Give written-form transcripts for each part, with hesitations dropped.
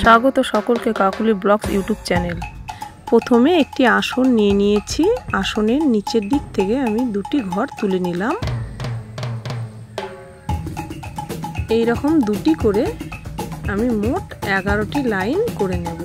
স্বাগত সকলকে Kakuli blogs YouTube channel. প্রথমে একটি আসন নিয়ে নিয়েছি। আসনের নিচের দিক থেকে আমি দুটি ঘর তুলে নিলাম। এই রকম দুটি করে আমি মোট 11টি লাইন করে নেব।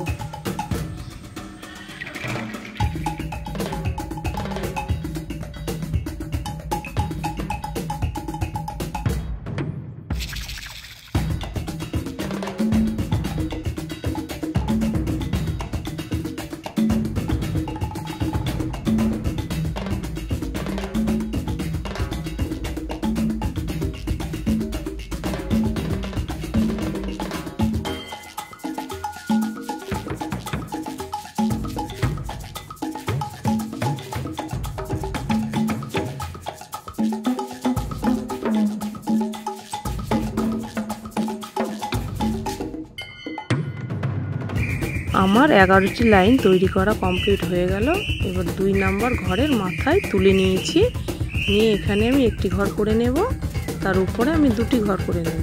আমার 11টি লাইন তৈরি করা কমপ্লিট হয়ে গেল। এবার 2 নাম্বার ঘরের মাথায় তুলে নিয়েছি। নিয়ে এখানে আমি একটি ঘর করে নেব, তার উপরে আমি দুটি ঘর করে নেব।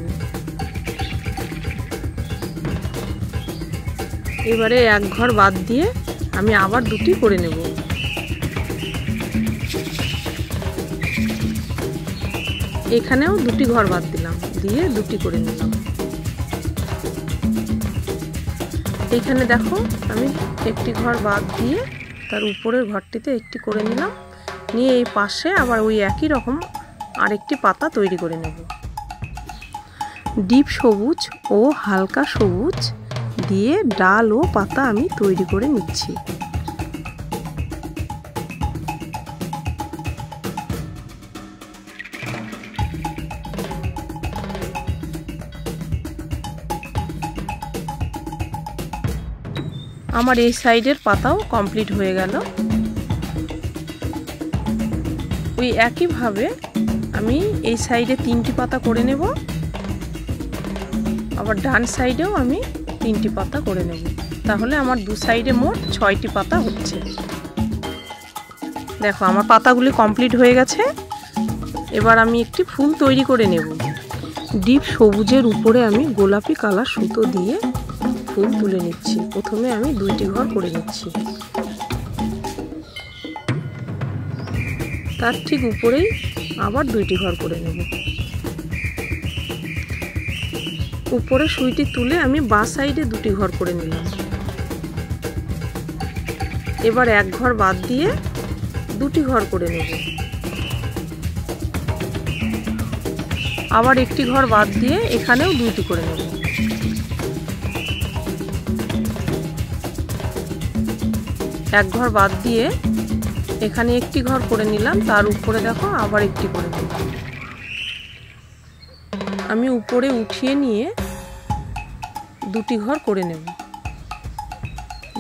এবারে এক ঘর বাদ দিয়ে আমি আবার দুটি করে নেব। এখানেও দুটি ঘর বাদ দিলাম, দিয়ে দুটি করে নিলাম। এখানে দেখো আমি একটি ঘর বাদ দিয়ে তার উপরের ঘরটিতে একটি করে নিলাম। নিয়ে এই পাশে আবার ওই একই রকম আরেকটি পাতা তৈরি করে নেব। ডিপ সবুজ ও হালকা সবুজ দিয়ে ডাল ও পাতা আমি তৈরি করে নিচ্ছি। আমার এই সাইডের পাতাও কমপ্লিট হয়ে গেল। ওই একইভাবে আমি এই সাইডে 3টি পাতা করে নেব, আবার ডান সাইডেও আমি 3টি পাতা করে নেব। তাহলে আমার দু সাইডে মোট 6টি পাতা হচ্ছে। দেখো আমার পাতাগুলি কমপ্লিট হয়ে গেছে। এবার আমি একটি ফুল তৈরি করে নেব। ডিপ সবুজের উপরে আমি গোলাপি কালার সুতো দিয়ে ফুল তুলে নিচ্ছি। প্রথমে আমি 2টি ঘর করে নিচ্ছি। তার ঠিক উপরেই আবার 2টি ঘর করে নেব। উপরে সুইটি তুলে আমি বাঁ সাইডে 2টি ঘর করে নিলাম। এবার এক ঘর বাদ দিয়ে 2টি ঘর করে নেব। আবার একটি ঘর বাদ দিয়ে এখানেও 2টি করে নেব। এক ঘর বাদ দিয়ে এখানে একটি ঘর করে নিলাম, তার উপরে দেখো আবার একটি করে নেব। আমি উপরে উঠিয়ে নিয়ে 2টি ঘর করে নেব।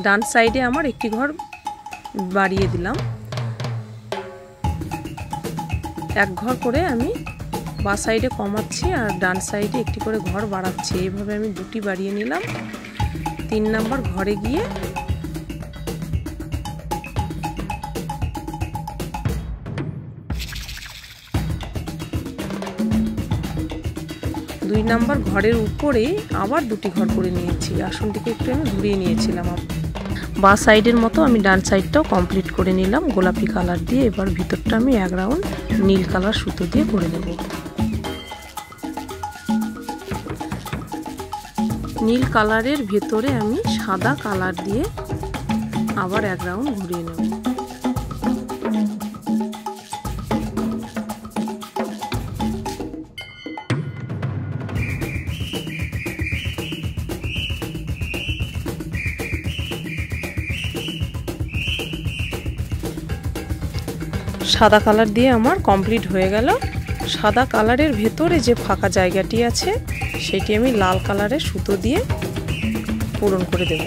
ডান সাইডে আমার একটি ঘর বাড়িয়ে দিলাম। এক ঘর করে আমি বাঁ সাইডে কমাচ্ছি আর ডান সাইডে একটি করে ঘর বাড়াচ্ছি। এইভাবে আমি 2টি বাড়িয়ে নিলাম। 3 নাম্বার ঘরে গিয়ে দুই নাম্বার ঘরের উপরে আবার 2টি ঘর করে নিয়েছি। আসনটিকে একটু আমি ঘুরিয়ে নিয়েছিলাম। বাঁ সাইডের মতো আমি ডান সাইডটাও কমপ্লিট করে নিলাম গোলাপি কালার দিয়ে। এবার ভিতরটা আমি 1 রাউন্ড নীল কালার সুতো দিয়ে করে নেব। নীল কালারের ভেতরে আমি সাদা কালার দিয়ে আবার 1 রাউন্ড ঘুরিয়ে নেব। সাদা কালার দিয়ে আমার কমপ্লিট হয়ে গেল। সাদা কালারের ভেতরে যে ফাঁকা জায়গাটি আছে সেটি আমি লাল কালারের সুতো দিয়ে পূরণ করে দেব।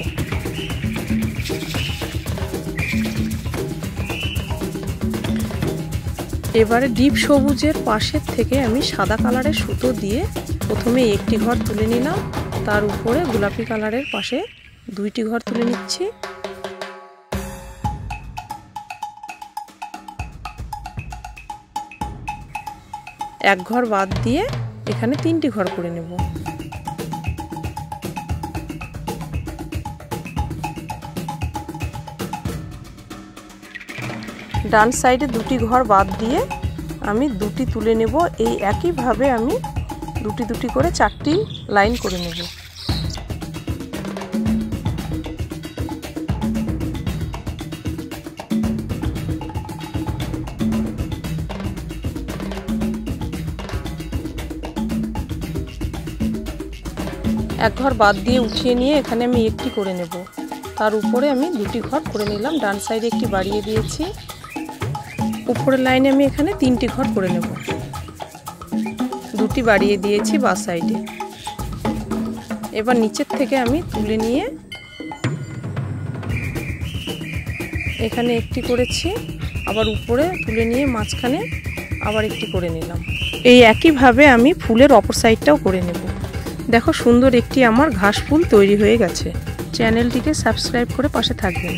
এবারে ডিপ সবুজের পাশের থেকে আমি সাদা কালারের সুতো দিয়ে প্রথমে একটি ঘর তুলে নিলাম, তার উপরে গোলাপি কালারের পাশে 2টি ঘর তুলে নিচ্ছি। এক ঘর বাদ দিয়ে এখানে 3টি ঘর করে নেব। ডান সাইডে দুটি ঘর বাদ দিয়ে আমি দুটি তুলে নেব। এই একইভাবে আমি দুটি দুটি করে 4টি লাইন করে নেব। এক ঘর বাদ দিয়ে উঠিয়ে নিয়ে এখানে আমি একটি করে নেব। তার উপরে আমি দুটি ঘর করে নিলাম। ডান সাইডে একটি বাড়িয়ে দিয়েছি। উপরের লাইনে আমি এখানে 3টি ঘর করে নেব। দুটি বাড়িয়ে দিয়েছি বাঁ সাইডে। এবার নিচের থেকে আমি তুলে নিয়ে এখানে একটি করেছি, আবার উপরে তুলে নিয়ে মাঝখানে আবার একটি করে নিলাম। এই একইভাবে আমি ফুলের অপর সাইডটাও করে নেব। দেখো সুন্দর একটি আমার ঘাস ফুল তৈরি হয়ে গেছে। চ্যানেলটিকে সাবস্ক্রাইব করে পাশে থাকবেন।